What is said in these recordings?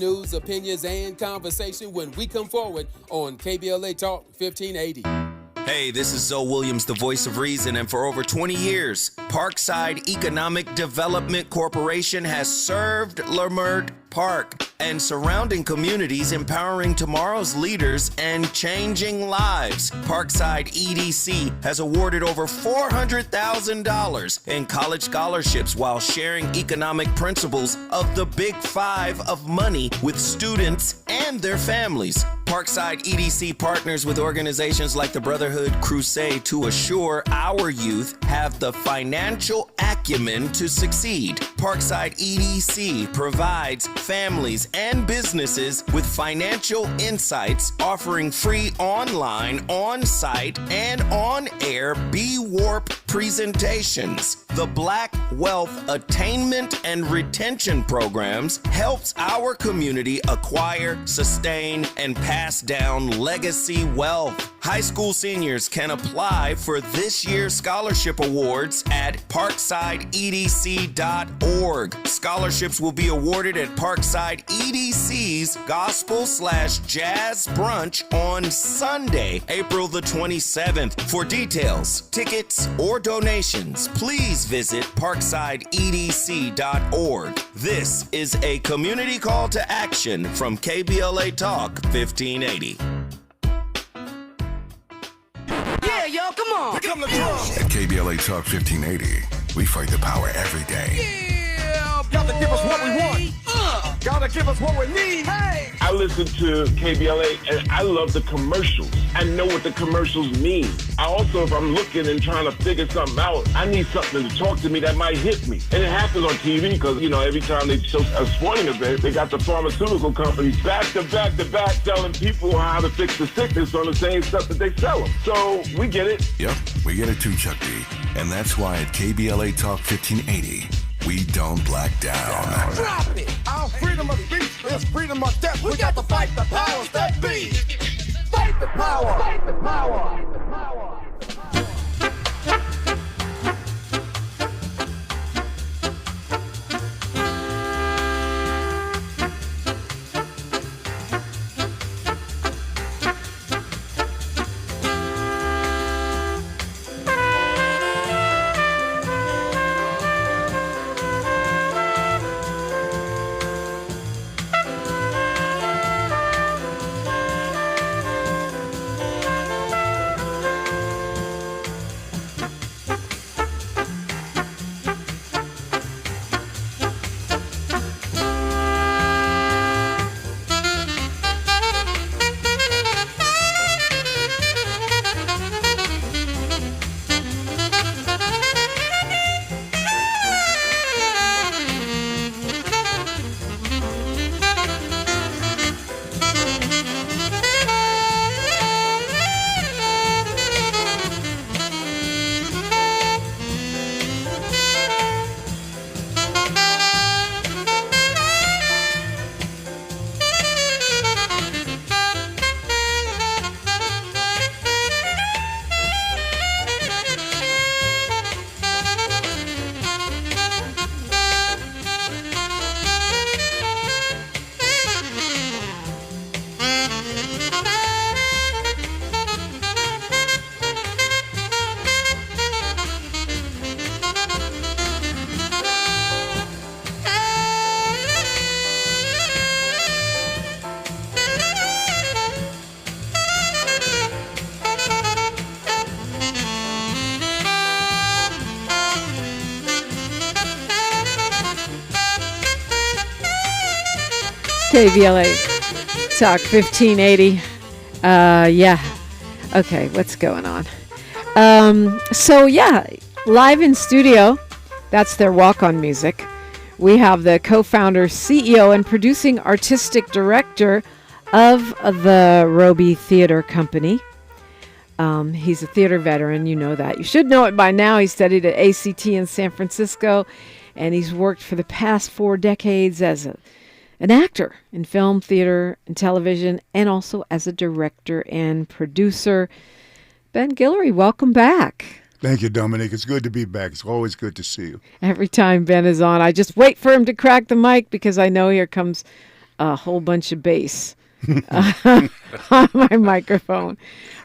news, opinions, and conversation when we come forward on KBLA Talk 1580. Hey, this is Zoe Williams, the voice of reason, and for over 20 years, Parkside Economic Development Corporation has served Leimert Park and surrounding communities, empowering tomorrow's leaders and changing lives. Parkside EDC has awarded over $400,000 in college scholarships while sharing economic principles of the Big Five of money with students and their families. Parkside EDC partners with organizations like the Brotherhood Crusade to assure our youth have the financial acumen to succeed. Parkside EDC provides families and businesses with financial insights, offering free online, on-site, and on-air B-Warp presentations. The Black Wealth Attainment and Retention Programs helps our community acquire, sustain, and pass down legacy wealth. High school seniors can apply for this year's scholarship awards at parksideedc.org. Scholarships will be awarded at Parkside EDC's Gospel/Jazz Brunch on Sunday, April the 27th. For details, tickets, or donations, please visit parksideedc.org. This is a community call to action from KBLA Talk 1580. Yeah, yo, come on. Become the drum. At KBLA Talk 1580, we fight the power every day. Yeah, gotta give us what we want. Gotta give us what we need. Hey. I listen to KBLA and I love the commercials. I know what the commercials mean. I also, if I'm looking and trying to figure something out, I need something to talk to me that might hit me. And it happens on TV because, you know, every time they show a sporting event, they got the pharmaceutical companies back to back to back telling people how to fix the sickness on the same stuff that they sell them. So we get it. Yep, we get it too, Chuck D. And that's why at KBLA Talk 1580, we don't black down. Drop it. Our freedom of speech is freedom of death. We got to fight the powers that be. Fight the power. Fight the power. Fight the power. KBLA Talk 1580. Yeah. Okay, what's going on? So, yeah, live in studio, that's their walk-on music. We have the co-founder, CEO, and producing artistic director of the Robey Theatre Company. He's a theater veteran, you know that. You should know it by now. He studied at ACT in San Francisco, and he's worked for the past 4 decades as an actor in film, theater, and television, and also as a director and producer. Ben Guillory, welcome back. Thank you, Dominique. It's good to be back. It's always good to see you. Every time Ben is on, I just wait for him to crack the mic because I know here comes a whole bunch of bass on my microphone.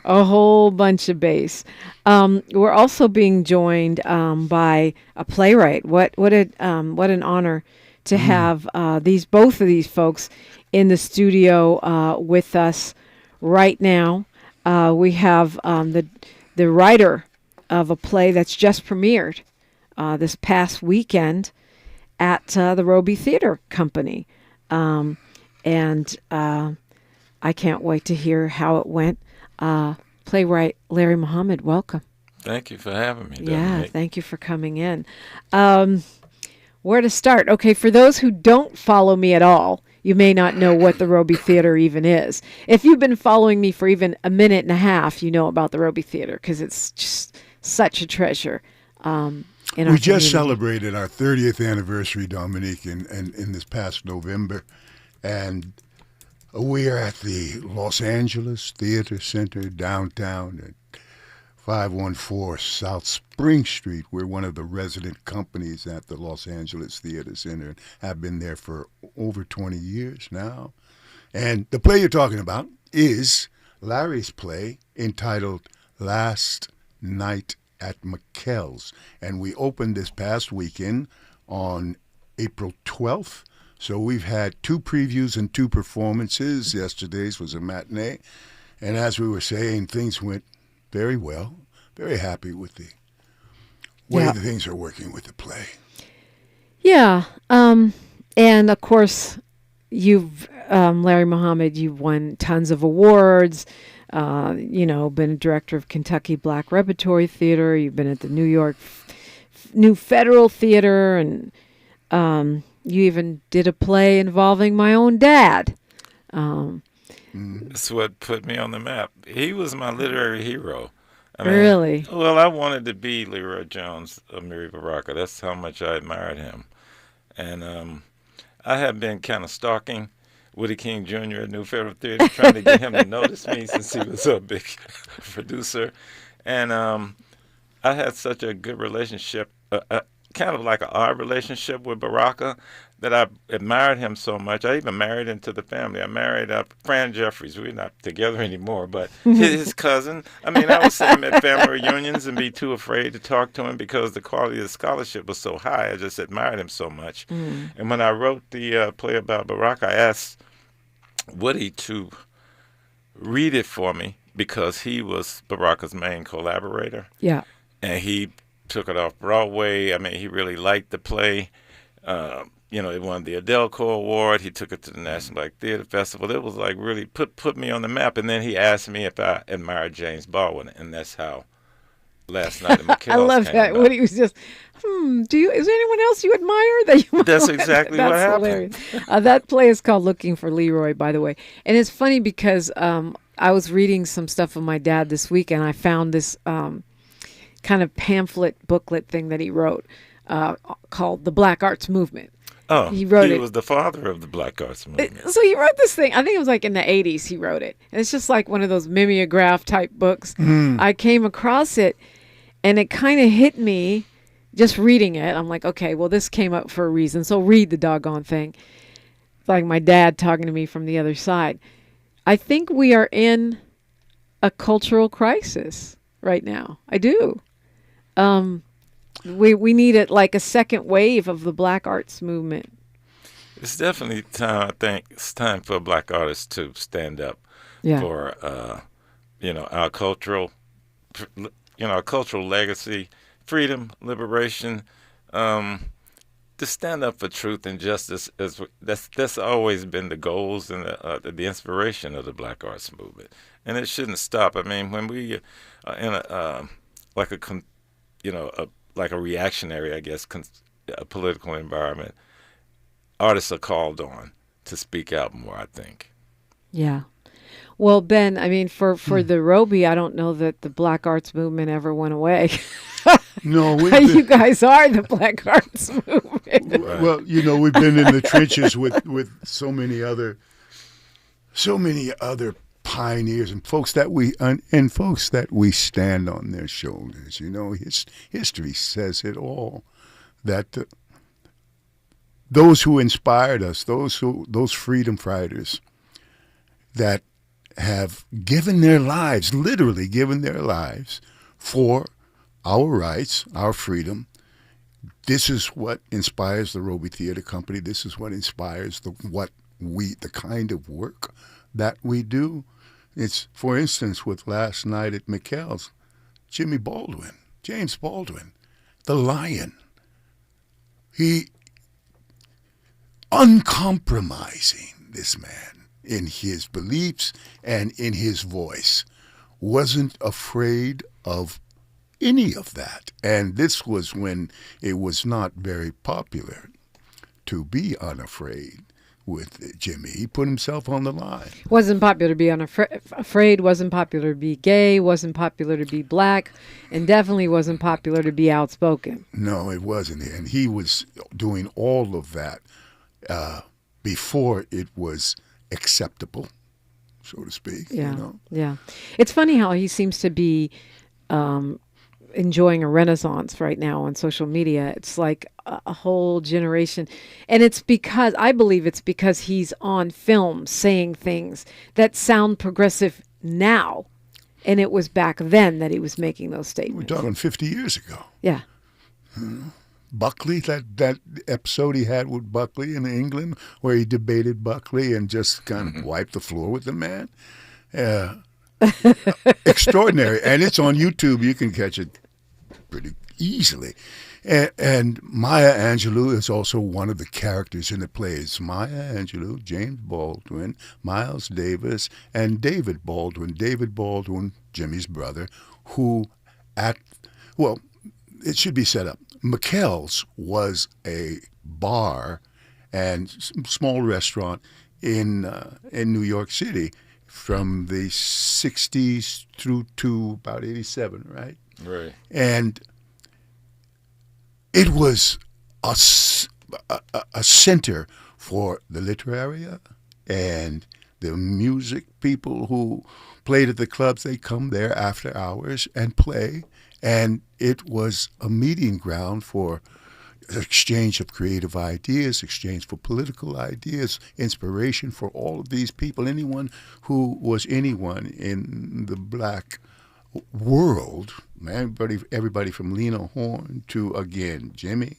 A whole bunch of bass. We're also being joined by a playwright. What an honor to have both of these folks in the studio with us right now. We have the writer of a play that's just premiered this past weekend at the Robey Theatre Company. And I can't wait to hear how it went. Playwright Larry Muhammad, welcome. Thank you for having me, Dominique. Yeah, thank you for coming in. Where to start? Okay, for those who don't follow me at all, you may not know what the Robey Theatre even is. If you've been following me for even a minute and a half, you know about the Robey Theatre because it's just such a treasure. We just celebrated our 30th anniversary, Dominique, in this past November. And we are at the Los Angeles Theater Center downtown at 514 South Spring Street. We're one of the resident companies at the Los Angeles Theater Center and have been there for over 20 years now. And the play you're talking about is Larry's play entitled Last Night at Mikell's. And we opened this past weekend on April 12th. So we've had 2 previews and 2 performances. Yesterday's was a matinee. And as we were saying, things went very well. Very happy with the way the things are working with the play. Yeah. And of course, you've, Larry Muhammad, you've won tons of awards. Been a director of Kentucky Black Repertory Theatre. You've been at the New Federal Theatre, and you even did a play involving my own dad. That's what put me on the map. He was my literary hero. Really? Well, I wanted to be Leroy Jones of Mary Baraka. That's how much I admired him. And I have been kind of stalking Woody King Jr. at New Federal Theatre, trying to get him to notice me since he was a big producer. And I had such a good relationship, kind of like an odd relationship with Baraka, that I admired him so much. I even married into the family. I married Fran Jeffries. We're not together anymore, but his cousin. I would see him at family reunions and be too afraid to talk to him because the quality of the scholarship was so high. I just admired him so much. And when I wrote the play about Baraka, I asked Woody to read it for me because he was Baraka's main collaborator. Yeah. And he took it off Broadway. He really liked the play. It won the Adelco Award. He took it to the National Black Theater Festival. It was like really put me on the map. And then he asked me if I admired James Baldwin, and that's how Last Night at Mikell's I love that. about. When he was just, is there anyone else you admire that you? That's exactly what happened. Hilarious. That play is called Looking for Leroy, by the way, and it's funny because I was reading some stuff of my dad this week, and I found this kind of pamphlet booklet thing that he wrote called The Black Arts Movement. Oh, he was the father of the Black Arts Movement. So he wrote this thing. I think it was like in the 80s he wrote it. And it's just like one of those mimeograph type books. I came across it, and it kind of hit me just reading it. I'm like, okay, well, this came up for a reason, so read the doggone thing. It's like my dad talking to me from the other side. I think we are in a cultural crisis right now. I do. We need it like a second wave of the Black Arts Movement. It's definitely time. I think it's time for Black artists to stand up for our cultural, our cultural legacy, freedom, liberation. To stand up for truth and justice that's always been the goals and the inspiration of the Black Arts Movement, and it shouldn't stop. When we are in like a reactionary, I guess, a political environment, artists are called on to speak out more, I think. Yeah. Well, Ben, for the Robey, I don't know that the Black Arts Movement ever went away. No, you guys are the Black Arts Movement. Right. Well, we've been in the trenches with so many other pioneers and folks that we stand on their shoulders. History says it all. That those who inspired us, those freedom fighters that have given their lives, literally given their lives for our rights, our freedom. This is what inspires the Robey Theatre Company. This is what inspires the kind of work that we do. It's, for instance, with last night at Mikell's, James Baldwin, the Lion. He, uncompromising, this man, in his beliefs and in his voice, wasn't afraid of any of that. And this was when it was not very popular to be unafraid with Jimmy. He put himself on the line. Wasn't popular to be afraid, wasn't popular to be gay, wasn't popular to be black, and definitely wasn't popular to be outspoken. No, it wasn't. And he was doing all of that before it was acceptable, so to speak. Yeah, you know? Yeah. It's funny how he seems to be enjoying a renaissance right now on social media. It's like a whole generation. And I believe it's because he's on film saying things that sound progressive now. And it was back then that he was making those statements. We're talking 50 years ago. Yeah. Buckley, that episode he had with Buckley in England, where he debated Buckley and just kind of wiped the floor with the man. Extraordinary. And it's on YouTube. You can catch it pretty easily. And Maya Angelou is also one of the characters in the plays. Maya Angelou, James Baldwin, Miles Davis, and David Baldwin, Jimmy's brother, who it should be set up. Mikell's was a bar and small restaurant in New York City from the 60s through to about 87, right? Right. And it was a center for the literaria and the music people who played at the clubs. They come there after hours and play. And it was a meeting ground for exchange of creative ideas, exchange for political ideas, inspiration for all of these people, anyone who was anyone in the black world, everybody from Lena Horne to, again, Jimmy,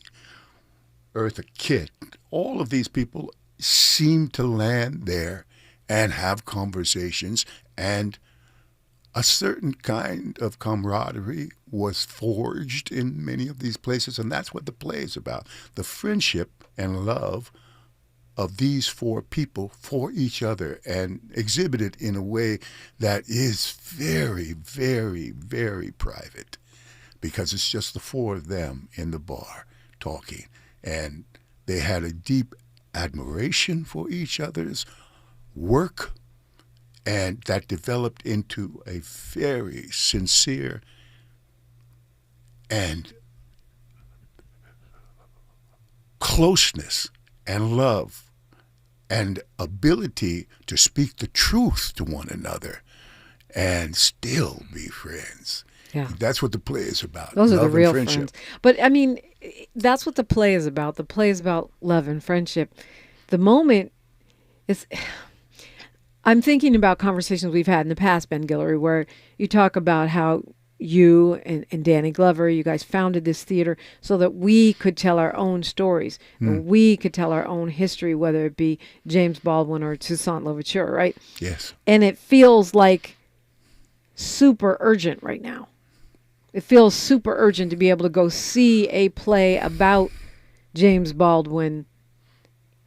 Eartha Kitt, all of these people seemed to land there and have conversations, and a certain kind of camaraderie was forged in many of these places, and that's what the play is about. The friendship and love of these four people for each other, and exhibited in a way that is very, very, very private, because it's just the four of them in the bar talking. And they had a deep admiration for each other's work, and that developed into a very sincere and closeness and love and ability to speak the truth to one another and still be friends. Yeah. That's what the play is about. Those love are the real and friends. But, I mean, that's what the play is about. The play is about love and friendship. The moment is... I'm thinking about conversations we've had in the past, Ben Guillory, where you talk about how you and Danny Glover, you guys founded this theater so that we could tell our own stories, and we could tell our own history, whether it be James Baldwin or Toussaint Louverture, right? Yes. And it feels like super urgent right now. It feels super urgent to be able to go see a play about James Baldwin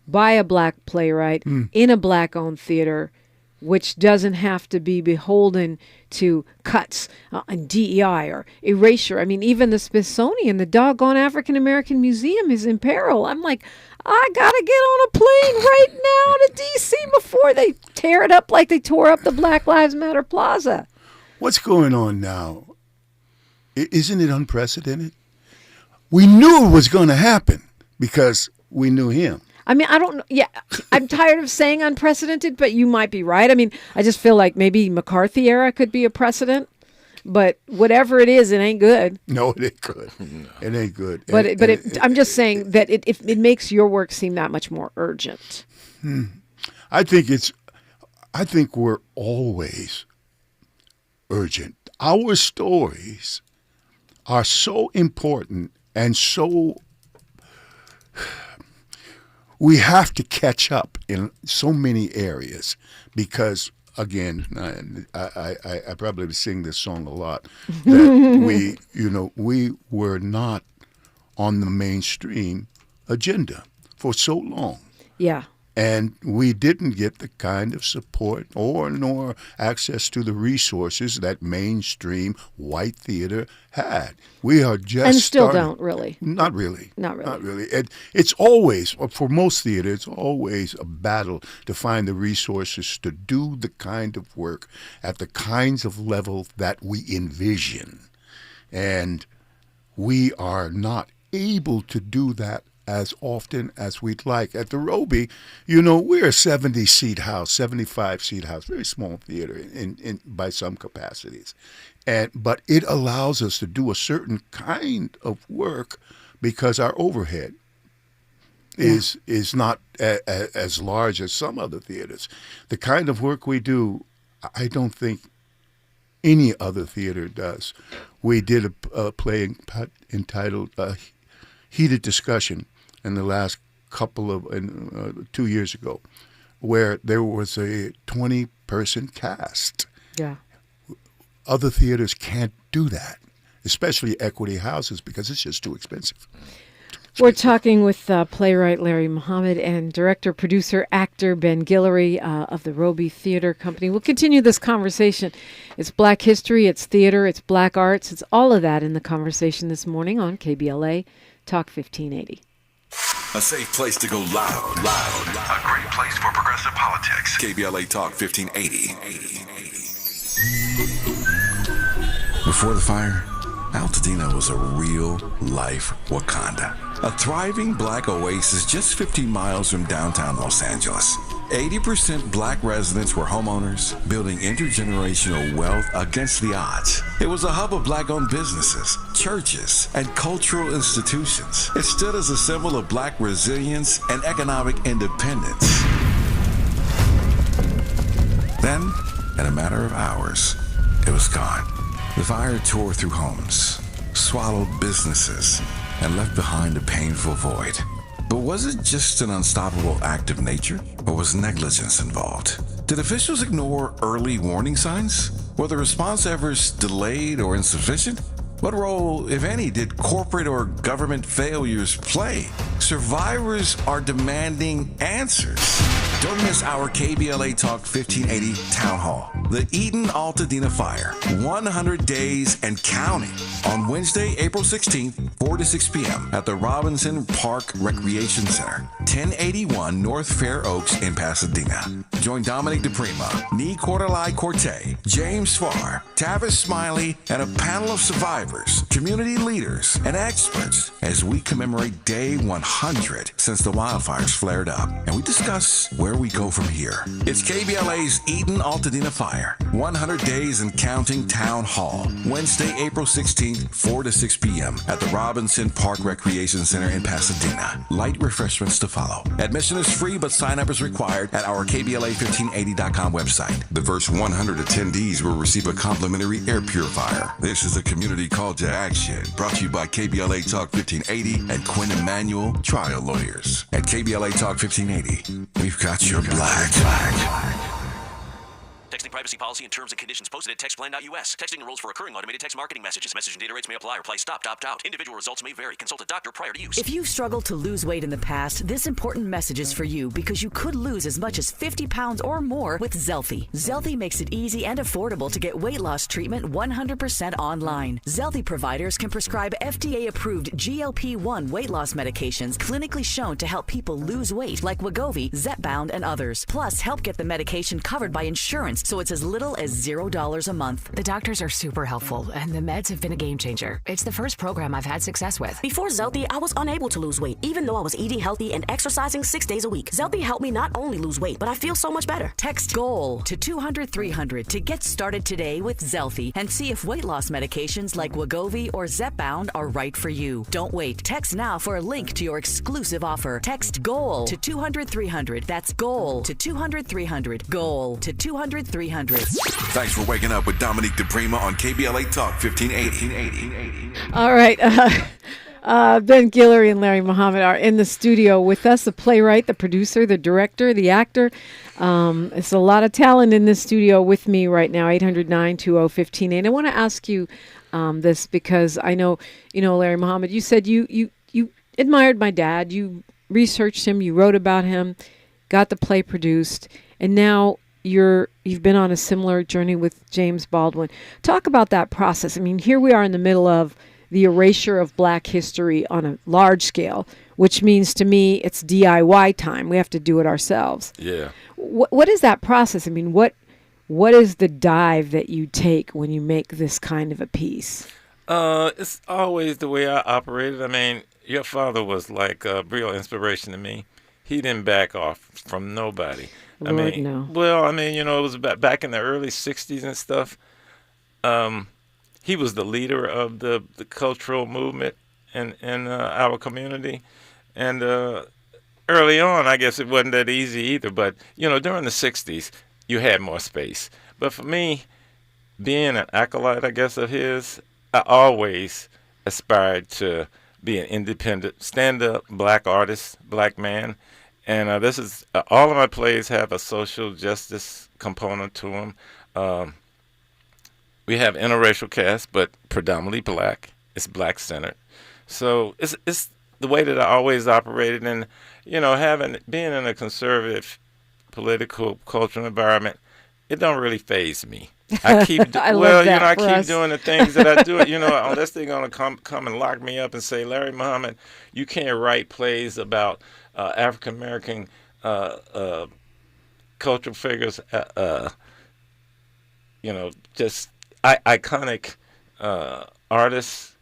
by a black playwright in a black-owned theater, which doesn't have to be beholden to cuts and DEI or erasure. I mean, even the Smithsonian, the doggone African-American Museum, is in peril. I'm like, I got to get on a plane right now to D.C. before they tear it up like they tore up the Black Lives Matter Plaza. What's going on now? Isn't it unprecedented? We knew it was going to happen because we knew him. I mean, I don't know. Yeah, I'm tired of saying unprecedented, but you might be right. I mean, I just feel like maybe McCarthy era could be a precedent. But whatever it is, it ain't good. No, it ain't good. No. It ain't good. But I'm just saying that it makes your work seem that much more urgent. I think we're always urgent. Our stories are so important and so we have to catch up in so many areas because, again, I probably sing this song a lot, that we were not on the mainstream agenda for so long. Yeah. And we didn't get the kind of support nor access to the resources that mainstream white theater had. We are just and still starting. Don't really. Not really. Not really. Not really. It's always, for most theater, it's always a battle to find the resources to do the kind of work at the kinds of level that we envision. And we are not able to do that as often as we'd like. At the Robey, we're a 70-seat house, 75-seat house, very small theater in by some capacities. But it allows us to do a certain kind of work because our overhead is not as large as some other theaters. The kind of work we do, I don't think any other theater does. We did a play entitled Heated Discussion in the last couple of 2 years ago, where there was a 20-person cast. Yeah. Other theaters can't do that, especially equity houses, because it's just too expensive. We're talking with playwright Larry Muhammad and director, producer, actor Ben Guillory of the Robey Theatre Company. We'll continue this conversation. It's Black history, it's theater, it's Black arts, it's all of that in the conversation this morning on KBLA Talk 1580. A safe place to go loud. A great place for progressive politics. KBLA Talk 1580. Before the fire, Altadena was a real-life Wakanda. A thriving Black oasis just 15 miles from downtown Los Angeles. 80% Black residents were homeowners, building intergenerational wealth against the odds. It was a hub of Black-owned businesses, churches, and cultural institutions. It stood as a symbol of Black resilience and economic independence. Then, in a matter of hours, it was gone. The fire tore through homes, swallowed businesses, and left behind a painful void. But was it just an unstoppable act of nature, or was negligence involved? Did officials ignore early warning signs? Were the response efforts delayed or insufficient? What role, if any, did corporate or government failures play? Survivors are demanding answers. Don't miss our KBLA Talk 1580 Town Hall. The Eden Altadena Fire, 100 days and counting. On Wednesday, April 16th, 4 to 6 p.m. at the Robinson Park Recreation Center, 1081 North Fair Oaks in Pasadena. Join Dominique DiPrima, Nee Cordelai Corte, James Farr, Tavis Smiley, and a panel of survivors, community leaders, and experts as we commemorate Day 100 since the wildfires flared up. And we discuss where we go from here. It's KBLA's Eden Altadena Fire, 100 Days and Counting Town Hall, Wednesday, April 16th, 4 to 6 p.m. at the Robinson Park Recreation Center in Pasadena. Light refreshments to follow. Admission is free, but sign-up is required at our KBLA1580.com website. The first 100 attendees will receive a complimentary air purifier. This is a community call to action, brought to you by KBLA Talk 1580 and Quinn Emanuel Trial Lawyers. At KBLA Talk 1580, we've got your black. Texting privacy policy and terms and conditions posted at textplan.us. Texting enrolls for recurring automated text marketing messages. Message and data rates may apply. Reply stop, opt out. Individual results may vary. Consult a doctor prior to use. If you've struggled to lose weight in the past, this important message is for you because you could lose as much as 50 pounds or more with Zelfie. Zelfie makes it easy and affordable to get weight loss treatment 100% online. Zelfie providers can prescribe FDA-approved GLP-1 weight loss medications clinically shown to help people lose weight like Wegovy, Zepbound, and others. Plus, help get the medication covered by insurance so it's starts as little as $0 a month. The doctors are super helpful, and the meds have been a game changer. It's the first program I've had success with. Before Zelty, I was unable to lose weight, even though I was eating healthy and exercising 6 days a week. Zelty helped me not only lose weight, but I feel so much better. Text GOAL to 200-300 to get started today with Zelty and see if weight loss medications like Wegovy or Zepbound are right for you. Don't wait. Text now for a link to your exclusive offer. Text GOAL to 200-300. That's GOAL to 200-300. GOAL to 200-300. Thanks for waking up with Dominique DiPrima on KBLA Talk 1580. All right. Ben Guillory and Larry Muhammad are in the studio with us, the playwright, the producer, the director, the actor. It's a lot of talent in this studio with me right now, 800-920-1580. And I want to ask you this because I know, Larry Muhammad, you said you admired my dad. You researched him. You wrote about him, got the play produced, and now you've been on a similar journey with James Baldwin. Talk about that process. I mean, here we are in the middle of the erasure of Black history on a large scale, which means to me it's DIY time. We have to do it ourselves. Yeah. What is that process? I mean, what is the dive that you take when you make this kind of a piece? It's always the way I operated. I mean, your father was like a real inspiration to me. He didn't back off from nobody. Lord, no. Well, I mean, it was back in the early 60s and stuff. He was the leader of the cultural movement in our community. And early on, I guess it wasn't that easy either. But, during the 60s, you had more space. But for me, being an acolyte, I guess, of his, I always aspired to be an independent, stand-up Black artist, Black man. And this is all of my plays have a social justice component to them. We have interracial cast, but predominantly Black. It's Black-centered. So it's the way that I always operated. And, being in a conservative political, cultural environment, it don't really faze me. I keep I keep doing the things that I do. Unless they're gonna come and lock me up and say, Larry Muhammad, you can't write plays about African American cultural figures. Just iconic artists.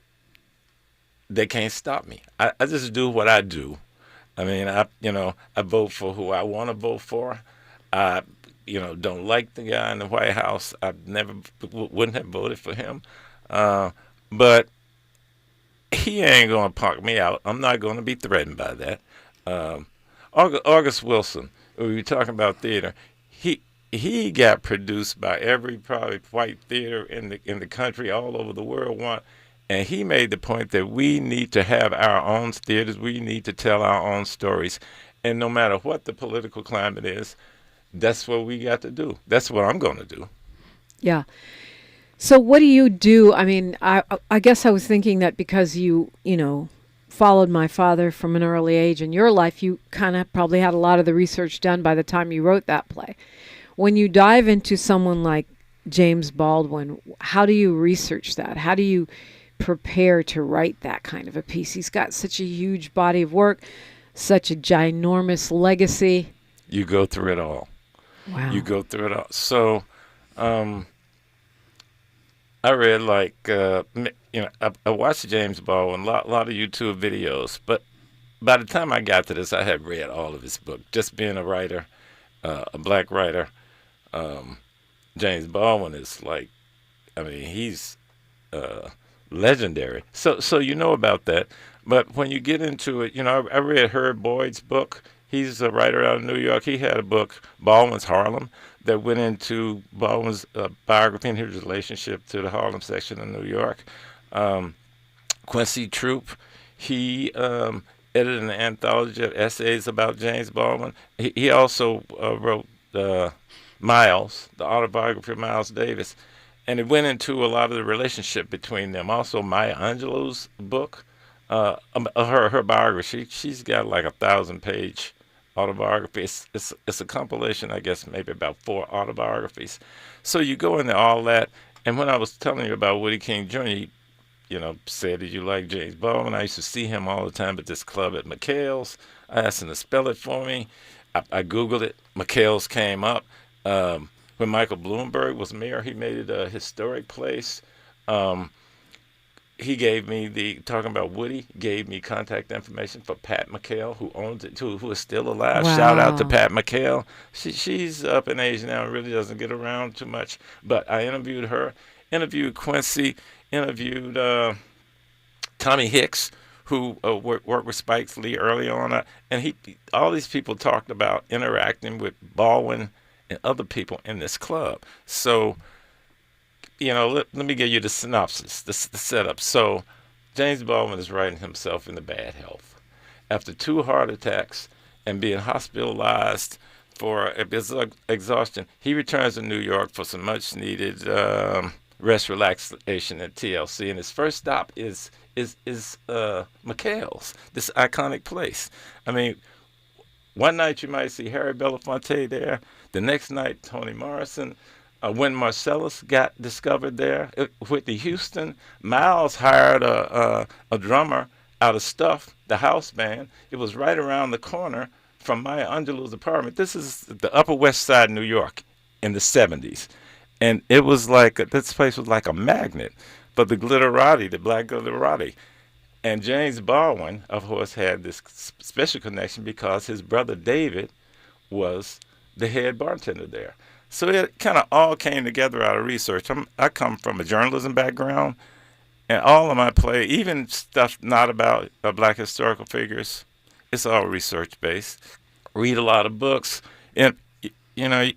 They can't stop me. I just do what I do. I mean, I vote for who I want to vote for. I don't like the guy in the White House. I never wouldn't have voted for him. But he ain't going to punk me out. I'm not going to be threatened by that. August Wilson, we were talking about theater. He got produced by every probably white theater in the country, all over the world. And he made the point that we need to have our own theaters. We need to tell our own stories. And no matter what the political climate is, that's what we got to do. That's what I'm going to do. Yeah. So what do you do? I mean, I guess I was thinking that because you followed my father from an early age in your life, you kind of probably had a lot of the research done by the time you wrote that play. When you dive into someone like James Baldwin, how do you research that? How do you prepare to write that kind of a piece? He's got such a huge body of work, such a ginormous legacy. You go through it all. Wow. You go through it all. So, I read I watched James Baldwin, a lot of YouTube videos, but by the time I got to this, I had read all of his book. Just being a writer, a Black writer, James Baldwin is he's legendary. So you know about that. But when you get into it, I read Herb Boyd's book. He's a writer out of New York. He had a book, Baldwin's Harlem, that went into Baldwin's biography and his relationship to the Harlem section of New York. Quincy Troop, he edited an anthology of essays about James Baldwin. He also wrote Miles, the autobiography of Miles Davis, and it went into a lot of the relationship between them. Also, Maya Angelou's book, her biography, she's got like 1,000-page autobiography. It's a compilation, I guess, maybe about 4 autobiographies. So you go into all that, and when I was telling you about Woody King Jr., said, did you like James Baldwin? I used to see him all the time at this club at Mikell's. I asked him to spell it for me. I Googled it. Mikell's came up. when Michael Bloomberg was mayor, he made it a historic place. He gave me talking about Woody, gave me contact information for Pat Mikell, who owns it too, who is still alive. Wow. Shout out to Pat Mikell. She's up in age now and really doesn't get around too much. But I interviewed her, interviewed Quincy, interviewed Tommy Hicks, who worked with Spike Lee early on. And all these people talked about interacting with Baldwin and other people in this club. So, let me give you the synopsis, the setup. So James Baldwin is writing himself into bad health. After 2 heart attacks and being hospitalized for exhaustion, he returns to New York for some much-needed rest, relaxation, and TLC. And his first stop is Mikell's, this iconic place. I mean, one night you might see Harry Belafonte there. The next night, Toni Morrison. When Marcellus got discovered there, Whitney Houston, Miles hired a drummer out of Stuff, the house band. It was right around the corner from Maya Angelou's apartment. This is the Upper West Side, New York, in the 70s. And it was this place was like a magnet for the glitterati, the black glitterati. And James Baldwin, of course, had this special connection because his brother David was the head bartender there. So it kind of all came together out of research. I come from a journalism background, and all of my play, even stuff not about black historical figures, it's all research-based. Read a lot of books. And, I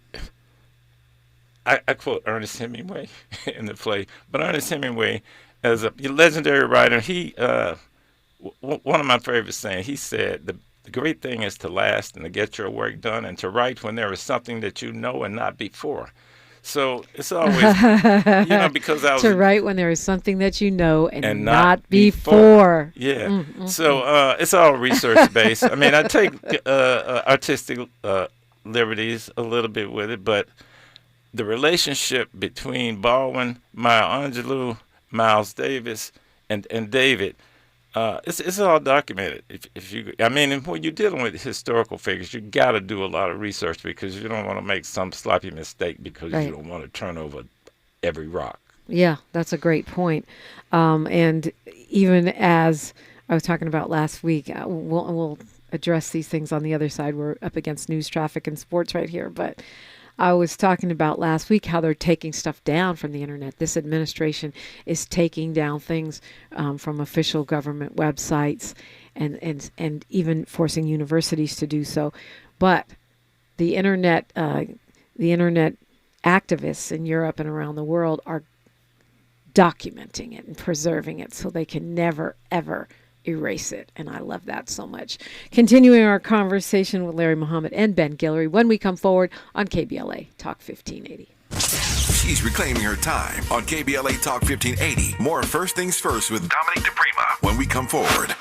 quote Ernest Hemingway in the play, but Ernest Hemingway, as a legendary writer, he one of my favorite sayings, he said, the great thing is to last and to get your work done and to write when there is something that you know and not before. So it's always, because I was... to write when there is something that you know and not before. Yeah. So it's all research-based. I mean, I take artistic liberties a little bit with it, but the relationship between Baldwin, Maya Angelou, Miles Davis, and David... it's all documented. When you're dealing with historical figures, you got to do a lot of research because you don't want to make some sloppy mistake because you don't want to turn over every rock. Yeah, that's a great point. And even as I was talking about last week, we'll address these things on the other side. We're up against news, traffic, and sports right here, but I was talking about last week how they're taking stuff down from the internet. This administration is taking down things from official government websites and even forcing universities to do so. But the internet activists in Europe and around the world are documenting it and preserving it so they can never, ever erase it. And I love that so much. Continuing our conversation with Larry Muhammad and Ben Guillory when we come forward on KBLA Talk 1580. She's reclaiming her time on KBLA Talk 1580. More First Things First with Dominique DiPrima when we come forward.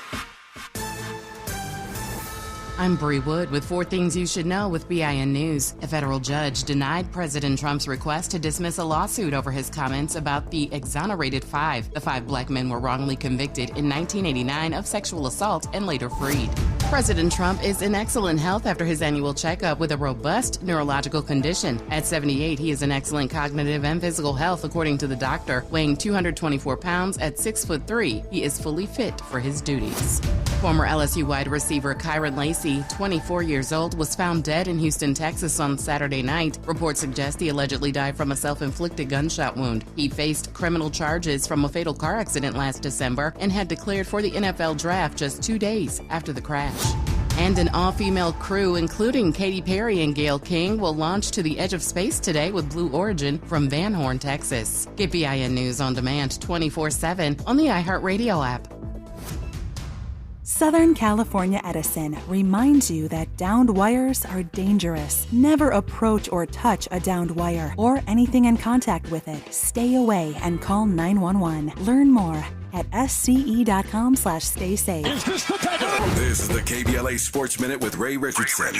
I'm Bree Wood with 4 Things You Should Know with BIN News. A federal judge denied President Trump's request to dismiss a lawsuit over his comments about the exonerated 5. The 5 black men were wrongly convicted in 1989 of sexual assault and later freed. President Trump is in excellent health after his annual checkup with a robust neurological condition. At 78, he is in excellent cognitive and physical health, according to the doctor. Weighing 224 pounds at 6'3", he is fully fit for his duties. Former LSU wide receiver Kyron Lacy, 24 years old, was found dead in Houston, Texas on Saturday night. Reports suggest he allegedly died from a self-inflicted gunshot wound. He faced criminal charges from a fatal car accident last December and had declared for the NFL draft just 2 days after the crash. And an all-female crew, including Katy Perry and Gayle King, will launch to the edge of space today with Blue Origin from Van Horn, Texas. Get BIN News on demand 24/7 on the iHeartRadio app. Southern California Edison reminds you that downed wires are dangerous. Never approach or touch a downed wire or anything in contact with it. Stay away and call 911. Learn more at sce.com/staysafe. This is the KBLA Sports Minute with Ray Richardson.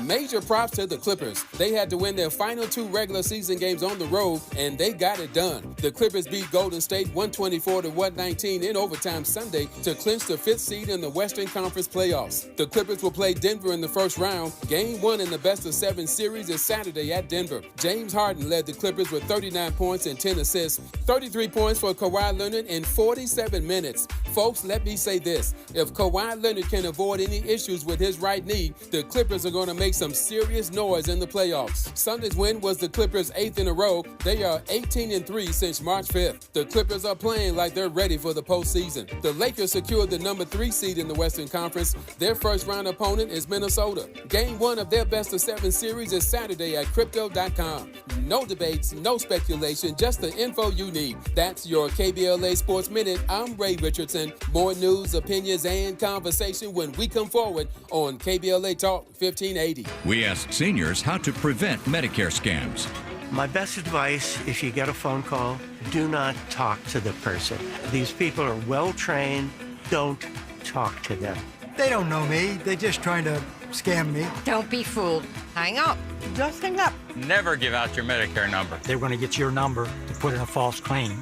Major props to the Clippers. They had to win their final 2 regular season games on the road, and they got it done. The Clippers beat Golden State 124-119 in overtime Sunday to clinch the 5th seed in the Western Conference playoffs. The Clippers will play Denver in the first round. Game 1 in the best-of-7 series is Saturday at Denver. James Harden led the Clippers with 39 points and 10 assists, 33 points for Kawhi Leonard in 47 minutes. Folks, let me say this. If Kawhi Leonard can avoid any issues with his right knee, the Clippers are going to make some serious noise in the playoffs. Sunday's win was the Clippers' 8th in a row. They are 18-3 since March 5th. The Clippers are playing like they're ready for the postseason. The Lakers secured the number 3 seed in the Western Conference. Their first-round opponent is Minnesota. Game 1 of their best-of-7 series is Saturday at Crypto.com. No debates, no speculation, just the info you need. That's your KBLA Sports Minute. I'm Ray Richardson. More news, opinions, and conversation when we come forward on KBLA Talk 1580. We asked seniors how to prevent Medicare scams. My best advice, if you get a phone call, do not talk to the person. These people are well trained. Don't talk to them. They don't know me. They're just trying to scam me. Don't be fooled. Hang up. Just hang up. Never give out your Medicare number. They're going to get your number to put in a false claim.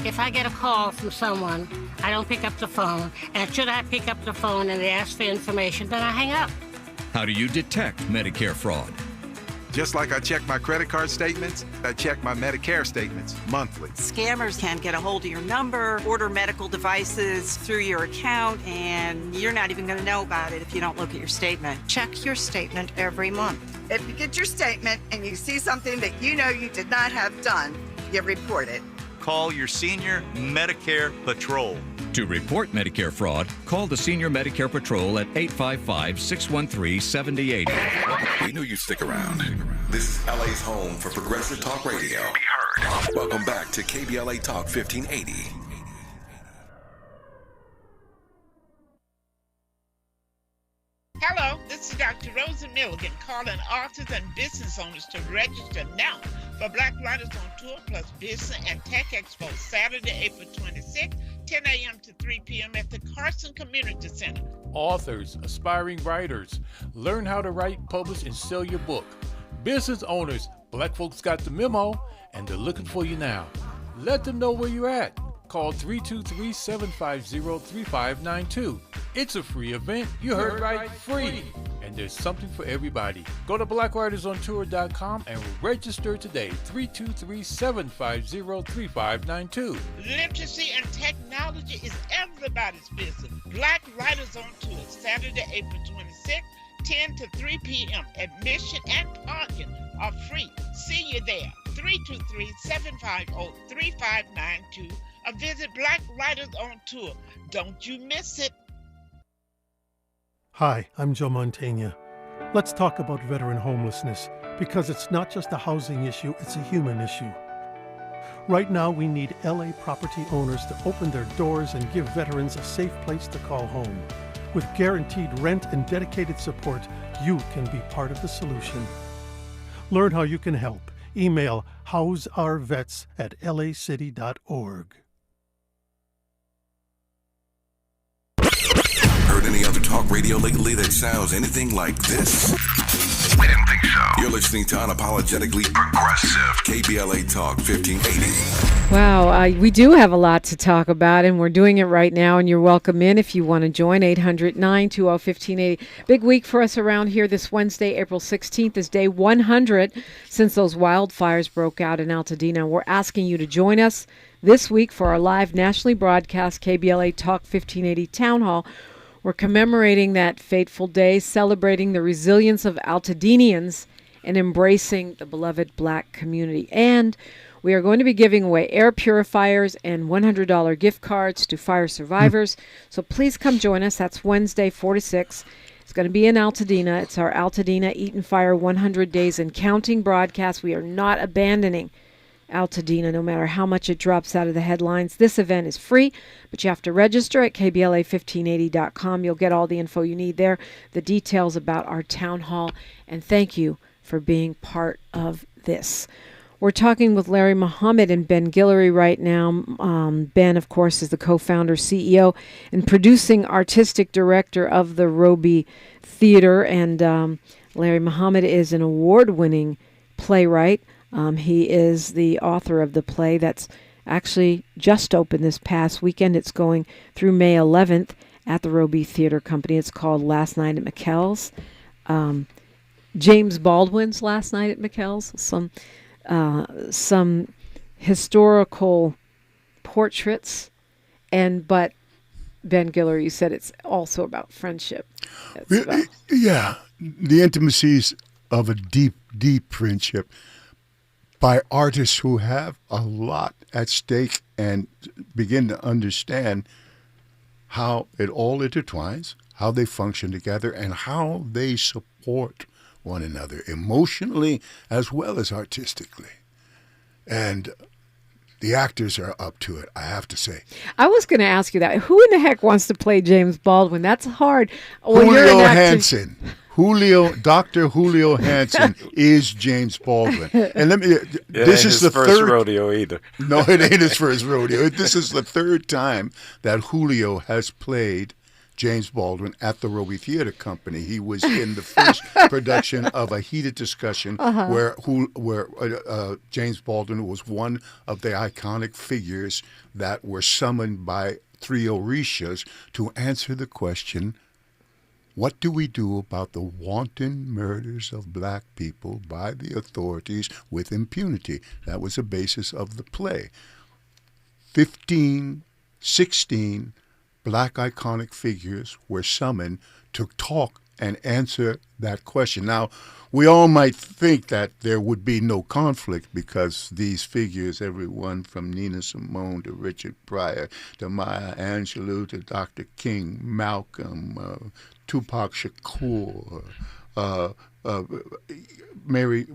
If I get a call from someone, I don't pick up the phone. And should I pick up the phone and they ask for information, then I hang up. How do you detect Medicare fraud? Just like I check my credit card statements, I check my Medicare statements monthly. Scammers can get a hold of your number, order medical devices through your account, and you're not even going to know about it if you don't look at your statement. Check your statement every month. If you get your statement and you see something that you know you did not have done, you report it. Call your Senior Medicare Patrol. To report Medicare fraud, call the Senior Medicare Patrol at 855-613-7080. We knew you'd stick around. This is LA's home for progressive talk radio. Be heard. Welcome back to KBLA Talk 1580. Hello, this is Dr. Rosa Milligan calling authors and business owners to register now for Black Writers on Tour plus Business and Tech Expo Saturday, April 26th, 10 a.m. to 3 p.m. at the Carson Community Center. Authors, aspiring writers, learn how to write, publish, and sell your book. Business owners, Black folks got the memo, and they're looking for you now. Let them know where you're at. Call 323-750-3592. It's a free event. You heard right, free. And there's something for everybody. Go to blackwritersontour.com and register today. 323-750-3592. Literacy and technology is everybody's business. Black Writers on Tour, Saturday, April 26th, 10 to 3 p.m. Admission and parking are free. See you there. 323-750-3592. Or visit Black Writers on Tour. Don't you miss it. Hi, I'm Joe Montaigne. Let's talk about veteran homelessness, because it's not just a housing issue, it's a human issue. Right now, we need LA property owners to open their doors and give veterans a safe place to call home. With guaranteed rent and dedicated support, you can be part of the solution. Learn how you can help. Email houseurourvets@lacity.org. Heard any other talk radio lately that sounds anything like this? We didn't think so. You're listening to Unapologetically Progressive, KBLA Talk 1580. Wow, we do have a lot to talk about, and we're doing it right now, and you're welcome in if you want to join. 800-920-1580. Big week for us around here. This Wednesday, April 16th, is day 100 since those wildfires broke out in Altadena. We're asking you to join us this week for our live nationally broadcast KBLA Talk 1580 Town Hall. We're commemorating that fateful day, celebrating the resilience of Altadenians and embracing the beloved Black community. And we are going to be giving away air purifiers and $100 gift cards to fire survivors. So please come join us. That's Wednesday, 4 to 6. It's going to be in Altadena. It's our Altadena Eat and Fire 100 Days and Counting broadcast. We are not abandoning Altadena, no matter how much it drops out of the headlines. This event is free, but you have to register at KBLA1580.com. You'll get all the info you need there, the details about our town hall, and thank you for being part of this. We're talking with Larry Muhammad and Ben Guillory right now. Ben, of course, is the co-founder, CEO, and producing artistic director of the Robey Theatre. And Larry Muhammad is an award-winning playwright. He is the author of the play that's actually just opened this past weekend. It's going through May 11th at the Robey Theatre Company. It's called Last Night at Mikell's. James Baldwin's Last Night at Mikell's. Some historical portraits, but Ben Guillory, you said it's also about friendship. Yeah, the intimacies of a deep, deep friendship by artists who have a lot at stake and begin to understand how it all intertwines, how they function together, and how they support one another emotionally as well as artistically. And the actors are up to it, I have to say. I was going to ask you that. Who in the heck wants to play James Baldwin? That's hard. Julio Hansen. Dr. Julio Hansen is James Baldwin. And this is the first third rodeo either. No, it ain't his first rodeo. This is the third time that Julio has played James Baldwin at the Robey Theatre Company. He was in the first production of A Heated Discussion, where James Baldwin was one of the iconic figures that were summoned by three Orishas to answer the question, what do we do about the wanton murders of black people by the authorities with impunity? That was the basis of the play. 16 black iconic figures were summoned to talk and answer that question. Now, we all might think that there would be no conflict because these figures, everyone from Nina Simone to Richard Pryor to Maya Angelou to Dr. King, Malcolm, Tupac Shakur, Mary,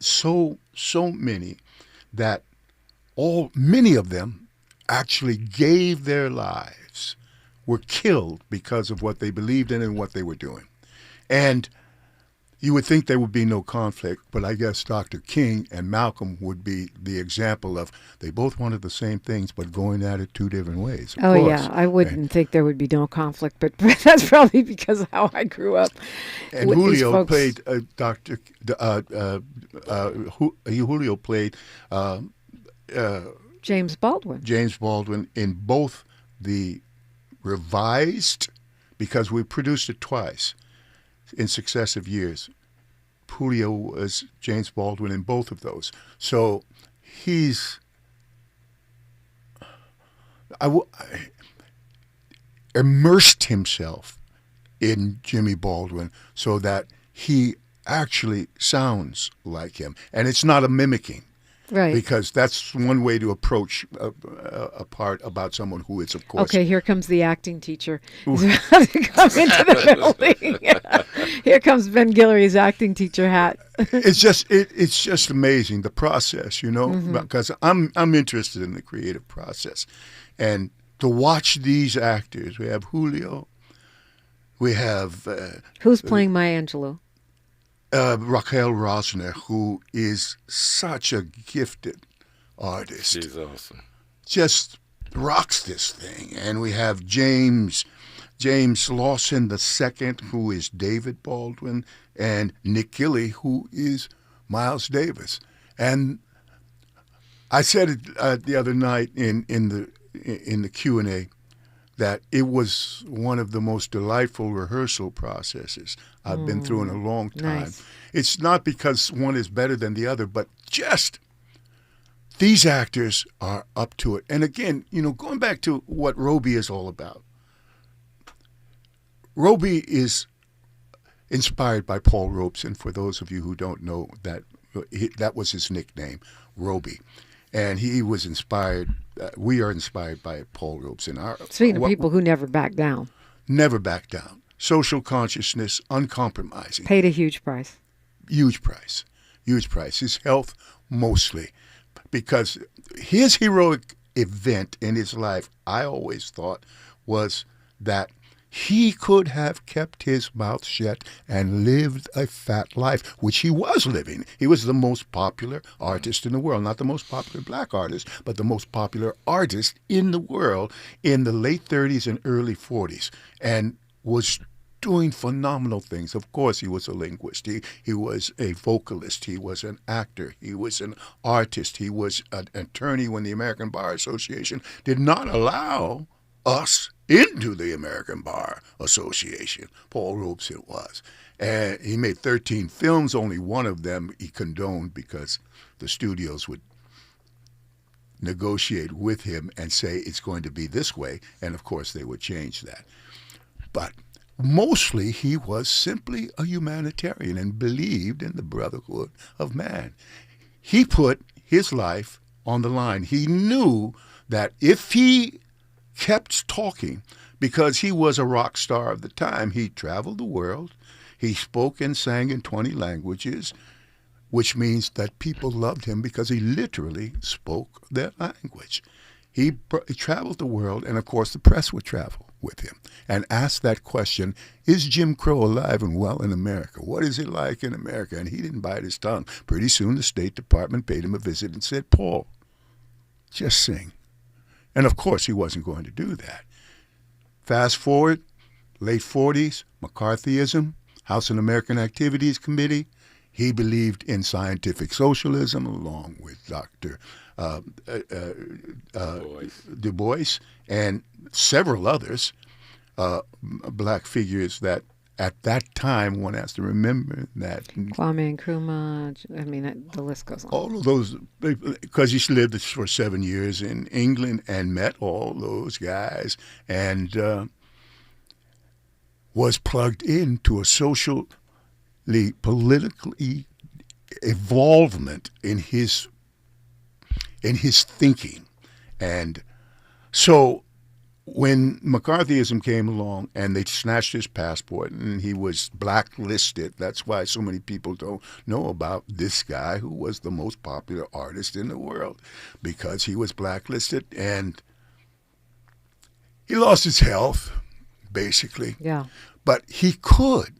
so many that many of them actually gave their lives, were killed because of what they believed in and what they were doing. And you would think there would be no conflict, but I guess Dr. King and Malcolm would be the example of they both wanted the same things, but going at it two different ways. Of course. Yeah, I wouldn't think there would be no conflict, but that's probably because of how I grew up. And Julio played Julio played James Baldwin. James Baldwin in both the revised, because we produced it twice in successive years. Julio was James Baldwin in both of those. So he's immersed himself in Jimmy Baldwin so that he actually sounds like him. And it's not a mimicking. Right. Because that's one way to approach a part about someone who is, of course. Okay, here comes the acting teacher. He's about to come into the building. Here comes Ben Guillory's acting teacher hat. It's just amazing, the process, because I'm interested in the creative process. And to watch these actors, we have Julio, we have... Who's playing Maya Angelou? Raquel Rosner, who is such a gifted artist. She's awesome. Just rocks this thing. And we have James Lawson II, who is David Baldwin, and Nick Gilley, who is Miles Davis. And I said it the other night in the Q&A that it was one of the most delightful rehearsal processes I've been through in a long time. Nice. It's not because one is better than the other, but just these actors are up to it. And again, going back to what Robey is all about. Robey is inspired by Paul Robeson. For those of you who don't know, that was his nickname, Robey. And he was inspired, we are inspired by Paul Robeson. Speaking of people who never back down. Never back down. Social consciousness, uncompromising. Paid a huge price. Huge price. Huge price. His health, mostly. Because his heroic event in his life, I always thought, was that he could have kept his mouth shut and lived a fat life, which he was living. He was the most popular artist in the world, not the most popular black artist, but the most popular artist in the world in the late 30s and early 40s, and was doing phenomenal things. Of course, he was a linguist. He was a vocalist. He was an actor. He was an artist. He was an attorney when the American Bar Association did not allow us into the American Bar Association. Paul Robeson was. And he made 13 films. Only one of them he condoned because the studios would negotiate with him and say it's going to be this way. And, of course, they would change that. But mostly he was simply a humanitarian and believed in the brotherhood of man. He put his life on the line. He knew that if he kept talking, because he was a rock star of the time, he traveled the world, he spoke and sang in 20 languages, which means that people loved him because he literally spoke their language. He traveled the world, and of course the press would travel with him and ask that question, is Jim Crow alive and well in America? What is it like in America? And he didn't bite his tongue. Pretty soon the State Department paid him a visit and said, Paul, just sing. And of course he wasn't going to do that. Fast forward, late 40s, McCarthyism, House Un-American Activities Committee. He believed in scientific socialism along with Dr. Du Bois and several others, black figures that at that time, one has to remember that. Kwame Nkrumah, I mean, the list goes on. All of those, because he lived for 7 years in England and met all those guys and was plugged into a socially, politically involvement in his thinking. And so when McCarthyism came along and they snatched his passport and he was blacklisted, that's why so many people don't know about this guy who was the most popular artist in the world, because he was blacklisted and he lost his health, basically. Yeah. But he could.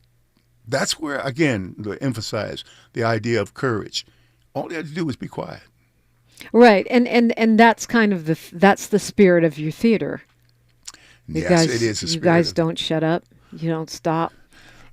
That's where, again, to emphasize the idea of courage. All he had to do was be quiet. Right, and that's kind of that's the spirit of your theater. You yes, guys, it is. The you spirit guys don't shut up. You don't stop,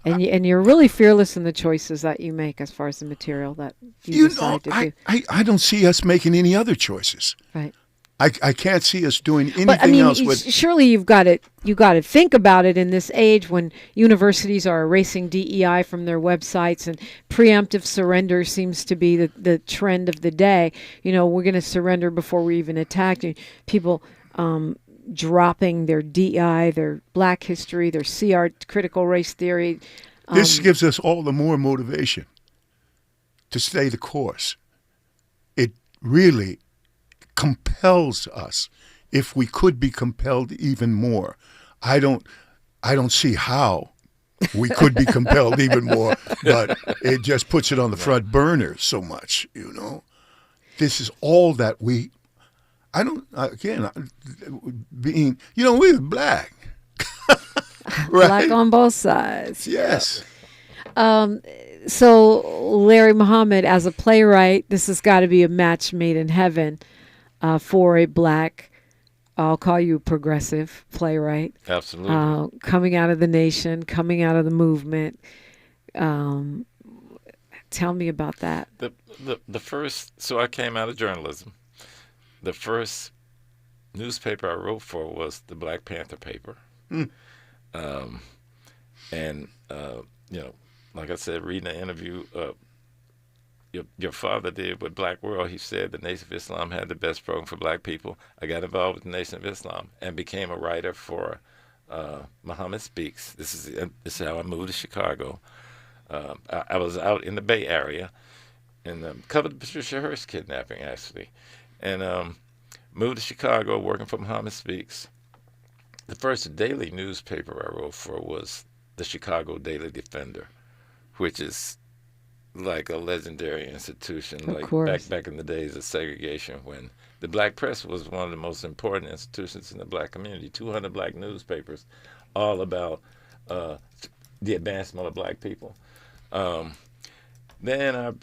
and you're really fearless in the choices that you make as far as the material that you decide to do. I don't see us making any other choices. Right. I can't see us doing anything but, I mean, else with. Surely you got to think about it in this age when universities are erasing DEI from their websites and preemptive surrender seems to be the trend of the day. You know, we're going to surrender before we're even attacked. People dropping their DEI, their Black history, their CR, critical race theory. This gives us all the more motivation to stay the course. It really compels us. If we could be compelled even more, I don't see how we could be compelled even more, but it just puts it on the front burner so much, you know. This is all that we, being, you know, we're black. Right? Black on both sides. Yes. So Larry Muhammad, as a playwright, this has got to be a match made in heaven. For a black, I'll call you a progressive playwright. Absolutely. Coming out of the nation, coming out of the movement. Tell me about that. The first, so I came out of journalism. The first newspaper I wrote for was the Black Panther paper. Mm. You know, like I said, reading an interview your father did with Black World, he said the Nation of Islam had the best program for black people. I got involved with the Nation of Islam and became a writer for Muhammad Speaks. This is how I moved to Chicago. I was out in the Bay Area and covered the Patricia Hearst kidnapping, actually. And moved to Chicago working for Muhammad Speaks. The first daily newspaper I wrote for was the Chicago Daily Defender, which is like a legendary institution, back in the days of segregation, when the black press was one of the most important institutions in the black community. 200 black newspapers all about the advancement of black people. Then I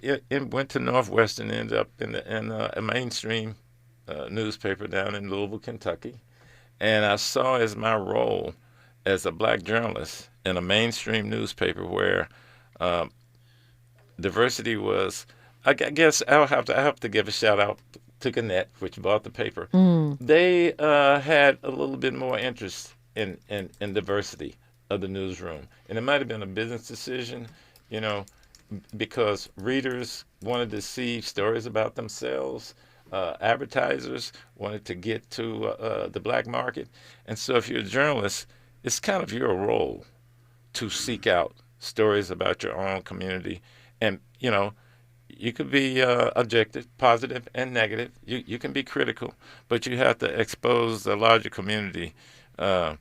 went to Northwestern, ended up in a mainstream newspaper down in Louisville, Kentucky. And I saw as my role as a black journalist in a mainstream newspaper where diversity was, I guess I have to give a shout out to Gannett, which bought the paper. They had a little bit more interest in diversity of the newsroom. And it might have been a business decision, because readers wanted to see stories about themselves. Advertisers wanted to get to the black market. And so if you're a journalist, it's kind of your role to seek out stories about your own community. And, you could be objective, positive, and negative. You can be critical, but you have to expose the larger community to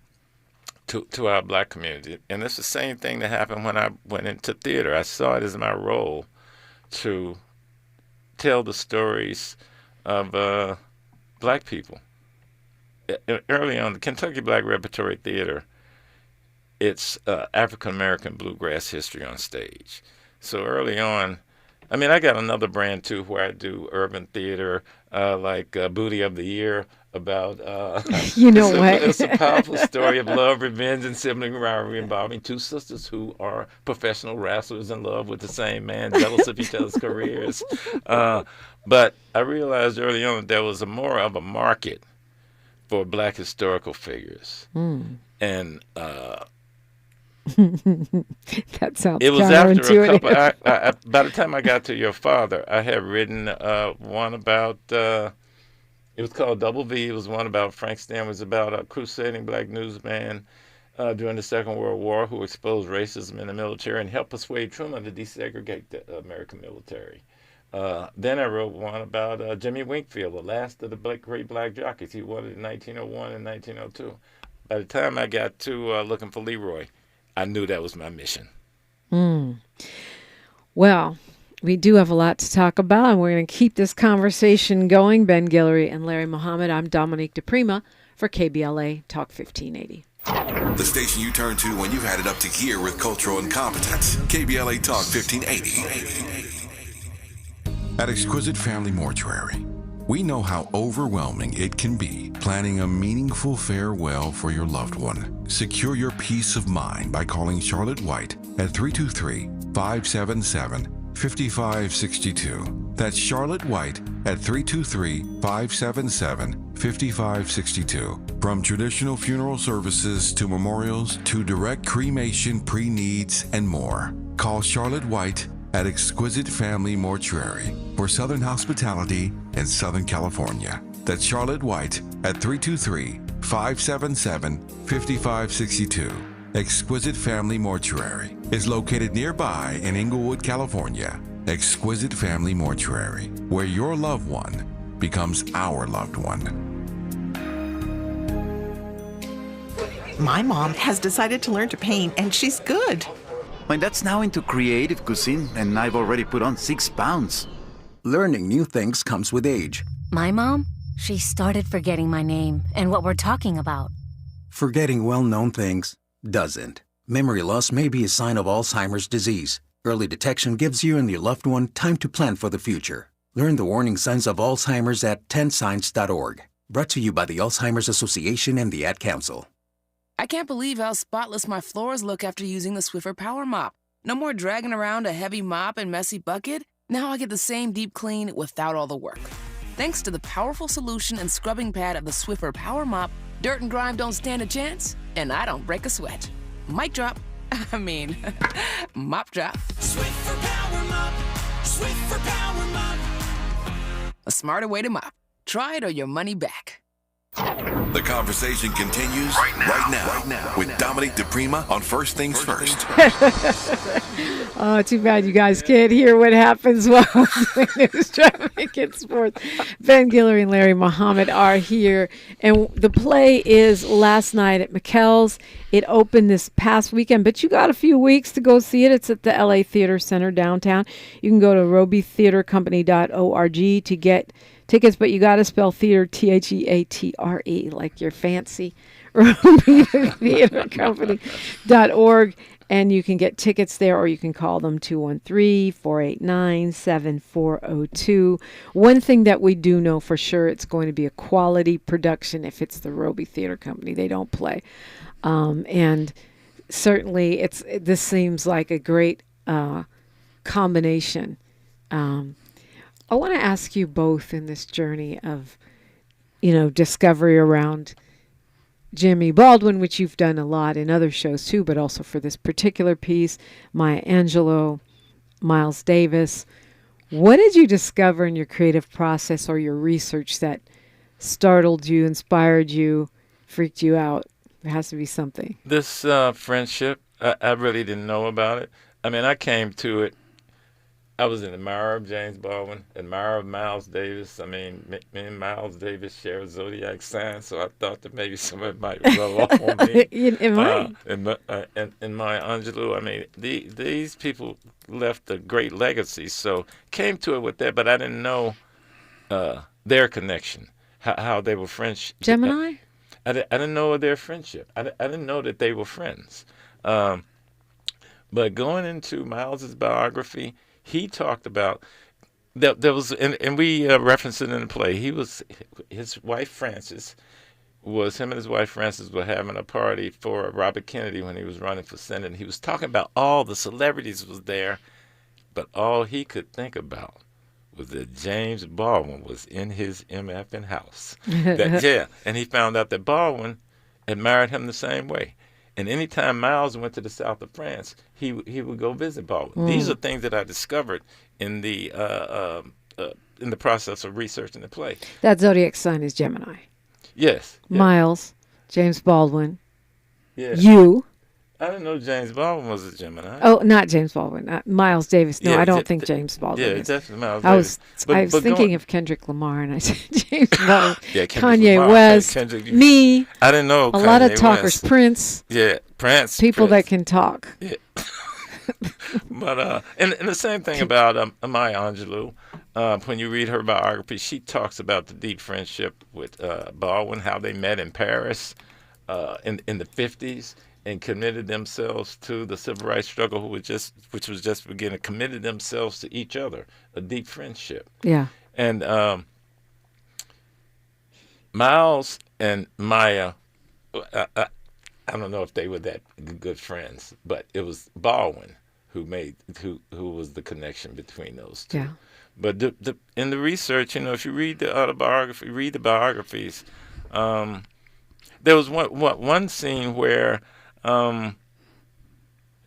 our black community. And it's the same thing that happened when I went into theater. I saw it as my role to tell the stories of black people. Early on, the Kentucky Black Repertory Theatre, it's African-American bluegrass history on stage. So early on, I got another brand, too, where I do urban theater, like Booty of the Year, about... It's a powerful story of love, revenge, and sibling rivalry involving two sisters who are professional wrestlers in love with the same man, jealous of each other's careers. But I realized early on that there was more of a market for black historical figures. And... that sounds It was after a counterintuitive. couple. By the time I got to your father, I had written one about. It was called Double V. It was one about Frank Stanley. It was about a crusading black newsman during the Second World War who exposed racism in the military and helped persuade Truman to desegregate the American military. Then I wrote one about Jimmy Winkfield, the last of the great black jockeys. He won it in 1901 and 1902. By the time I got to Looking for Leroy, I knew that was my mission. Well, we do have a lot to talk about, and we're going to keep this conversation going. Ben Guillory and Larry Muhammad. I'm Dominique DiPrima for KBLA Talk 1580. The station you turn to when you've had it up to gear with cultural incompetence. KBLA Talk 1580. At Exquisite Family Mortuary, we know how overwhelming it can be planning a meaningful farewell for your loved one. Secure your peace of mind by calling Charlotte White at 323-577-5562. That's Charlotte White at 323-577-5562. From traditional funeral services to memorials to direct cremation, pre-needs, and more. Call Charlotte White at Exquisite Family Mortuary for Southern hospitality in Southern California. That's Charlotte White at 323-577-5562. Exquisite Family Mortuary is located nearby in Inglewood, California. Exquisite Family Mortuary, where your loved one becomes our loved one. My mom has decided to learn to paint, and she's good. My dad's now into creative cuisine, and I've already put on 6 pounds. Learning new things comes with age. My mom? She started forgetting my name and what we're talking about. Forgetting well-known things doesn't. Memory loss may be a sign of Alzheimer's disease. Early detection gives you and your loved one time to plan for the future. Learn the warning signs of Alzheimer's at 10signs.org. Brought to you by the Alzheimer's Association and the Ad Council. I can't believe how spotless my floors look after using the Swiffer Power Mop. No more dragging around a heavy mop and messy bucket. Now I get the same deep clean without all the work. Thanks to the powerful solution and scrubbing pad of the Swiffer Power Mop, dirt and grime don't stand a chance, and I don't break a sweat. Mic drop. Mop drop. Swiffer Power Mop. Swiffer Power Mop. A smarter way to mop. Try it or your money back. The conversation continues right now with Dominique DiPrima on First Things First. Oh, too bad you guys can't hear what happens while I'm doing news, traffic, and sports. Ben Guillory and Larry Muhammad are here, and the play is last night at Mikell's. It opened this past weekend, but you got a few weeks to go see it. It's at the LA Theater Center downtown. You can go to robeytheatrecompany.org to get tickets, but you got to spell theater Theatre like you're fancy. RobeyTheatreCompany.org. And you can get tickets there, or you can call them 213-489-7402. One thing that we do know for sure, it's going to be a quality production if it's the Robey Theatre Company. They don't play. And certainly this seems like a great combination. I want to ask you both in this journey of, discovery around Jimmy Baldwin, which you've done a lot in other shows too, but also for this particular piece, Maya Angelou, Miles Davis. What did you discover in your creative process or your research that startled you, inspired you, freaked you out? There has to be something. This friendship, I really didn't know about it. I mean, I came to it. I was an admirer of James Baldwin, admirer of Miles Davis. I mean, me and Miles Davis share a zodiac sign, so I thought that maybe somebody might rub off on me. And Maya Angelou, I mean, these people left a great legacy, so came to it with that, but I didn't know their connection, how they were friends. Gemini? I didn't know of their friendship. I didn't know that they were friends. But going into Miles's biography, he talked about that there was, and we referenced it in the play. His wife Frances him and his wife Frances were having a party for Robert Kennedy when he was running for Senate. And he was talking about all the celebrities was there, but all he could think about was that James Baldwin was in his MFing house. And he found out that Baldwin admired him the same way. And anytime Miles went to the south of France, he would go visit Baldwin. These are things that I discovered in the process of researching the play. That zodiac sign is Gemini. Yes. Miles, James Baldwin, Yes. you. I didn't know James Baldwin was a Gemini. Oh, not James Baldwin. Miles Davis. No, I don't think James Baldwin is. Definitely Miles Davis. I was thinking of Kendrick Lamar, and I said James Baldwin. Kanye Lamar, West. Me. I didn't know a Kanye lot of talkers. West. Prince. Yeah, Prince. People that can talk. Yeah. But and the same thing about Maya Angelou. When you read her biography, she talks about the deep friendship with Baldwin, how they met in Paris in the 50s. And committed themselves to the civil rights struggle, which was just beginning, committed themselves to each other, a deep friendship. Yeah. And Miles and Maya, I don't know if they were that good friends, but it was Baldwin who was the connection between those two. Yeah. But in the research, if you read the autobiography, read the biographies, there was one scene where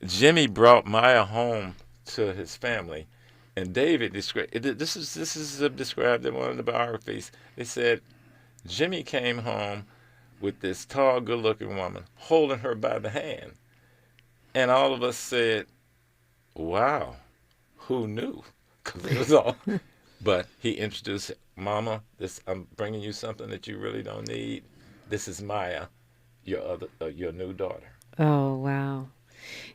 Jimmy brought Maya home to his family, and David described this is described in one of the biographies. They said Jimmy came home with this tall, good-looking woman holding her by the hand, and all of us said, "Wow, who knew?" Because it was all. But he introduced, "Mama, I'm bringing you something that you really don't need. This is Maya, your new daughter." Oh, wow.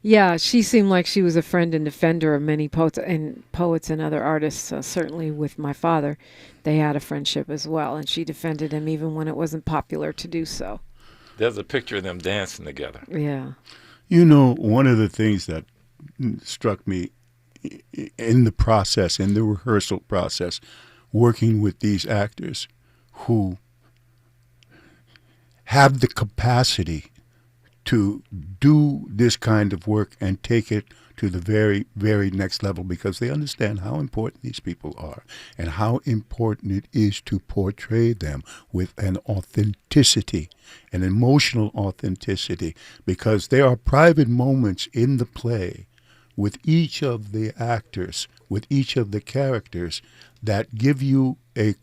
Yeah, she seemed like she was a friend and defender of many poets and other artists. Certainly with my father, they had a friendship as well, and she defended him even when it wasn't popular to do so. There's a picture of them dancing together. Yeah. One of the things that struck me in the rehearsal process, working with these actors who have the capacity to do this kind of work and take it to the very, very next level, because they understand how important these people are and how important it is to portray them with an authenticity, an emotional authenticity, because there are private moments in the play with each of the actors, with each of the characters, that give you a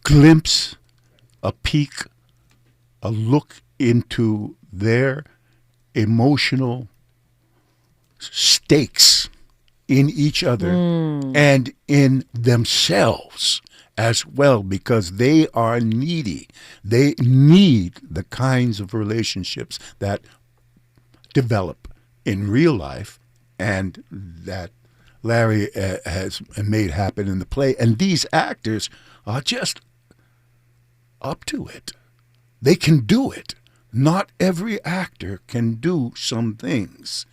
glimpse, a peek, a look into their emotional stakes in each other and in themselves as well, because they are needy. They need the kinds of relationships that develop in real life and that Larry has made happen in the play. And these actors are just up to it. They can do it. Not every actor can do some things.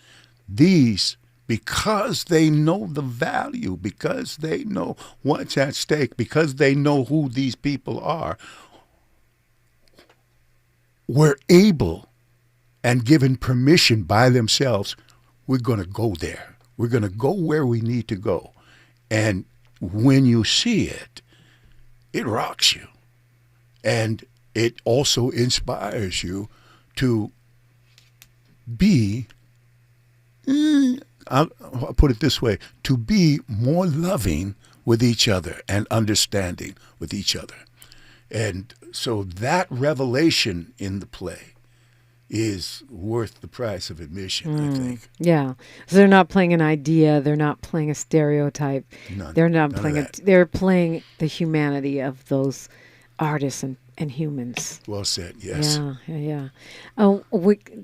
These, because they know the value, because they know what's at stake, because they know who these people are, were able and given permission by themselves, we're going to go there. We're going to go where we need to go. And when you see it, it rocks you. And it also inspires you to be, I'll put it this way, to be more loving with each other and understanding with each other. And so that revelation in the play is worth the price of admission, I think. Yeah. So they're not playing an idea. They're not playing a stereotype. They're not playing they're playing the humanity of those artists and humans. Well said, yes. Yeah. Oh,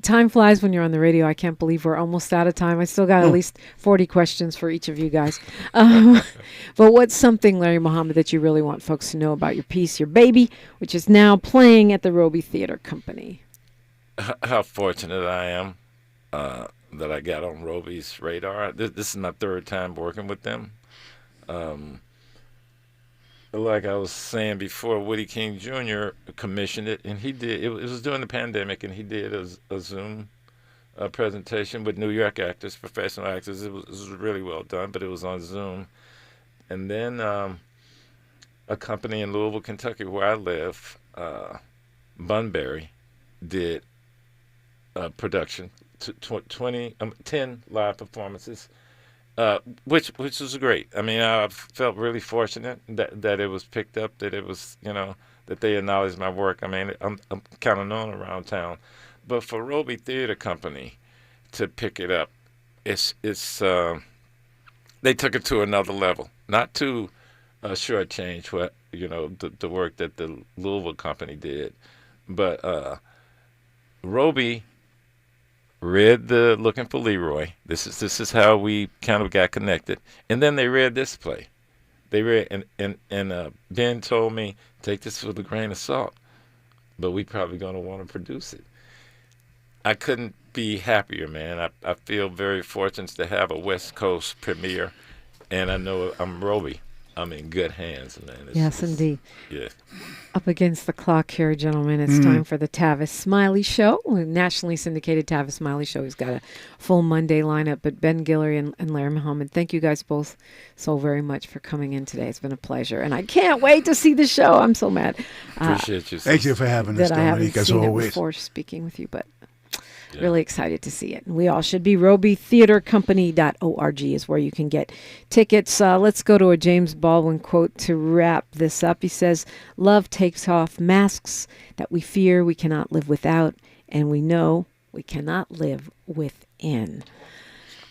time flies when you're on the radio. I can't believe we're almost out of time. I still got at least 40 questions for each of you guys. But what's something, Larry Muhammad, that you really want folks to know about your piece, Your Baby, which is now playing at the Robey Theatre Company? How fortunate I am that I got on Robey's radar. This is my third time working with them. Like I was saying before, Woody King Jr. commissioned it, and he did. It was during the pandemic, and he did a Zoom presentation with New York actors, professional actors. It was really well done, but it was on Zoom. And then a company in Louisville, Kentucky, where I live, Bunbury, did a production, 10 live performances. Which was great. I mean, I felt really fortunate that it was picked up, that it was, that they acknowledged my work. I mean, I'm kind of known around town. But for Robey Theatre Company to pick it up, it's they took it to another level. Not to shortchange what, the work that the Louisville company did, but Robey read the Looking for Leroy. This is how we kind of got connected. And then they read this play. They read and Ben told me, take this with a grain of salt, but we probably gonna want to produce it. I couldn't be happier, man. I feel very fortunate to have a West Coast premiere, and I know I'm Robey. I'm in good hands, man. Yes, indeed. Yeah. Up against the clock here, gentlemen. It's time for the Tavis Smiley Show, a nationally syndicated Tavis Smiley Show. He's got a full Monday lineup. But Ben Guillory and Larry Muhammad, thank you guys both so very much for coming in today. It's been a pleasure, and I can't wait to see the show. I'm so mad. Appreciate you. Thank you for having us, Dominique, as always. I haven't seen it before speaking with you, but really excited to see it. And we all should be. RobeyTheatreCompany.org is where you can get tickets. Let's go to a James Baldwin quote to wrap this up. He says, "Love takes off masks that we fear we cannot live without, and we know we cannot live within."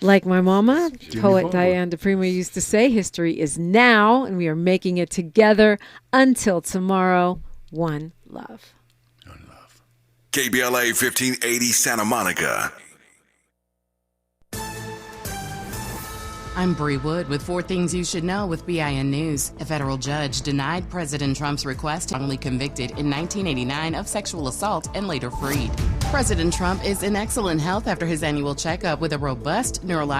Like my mama, poet Diane DiPrima used to say, history is now, and we are making it together. Until tomorrow, one love. KBLA 1580 Santa Monica. I'm Bree Wood with 4 Things You Should Know with BIN News. A federal judge denied President Trump's request, wrongly convicted in 1989 of sexual assault and later freed. President Trump is in excellent health after his annual checkup with a robust neurological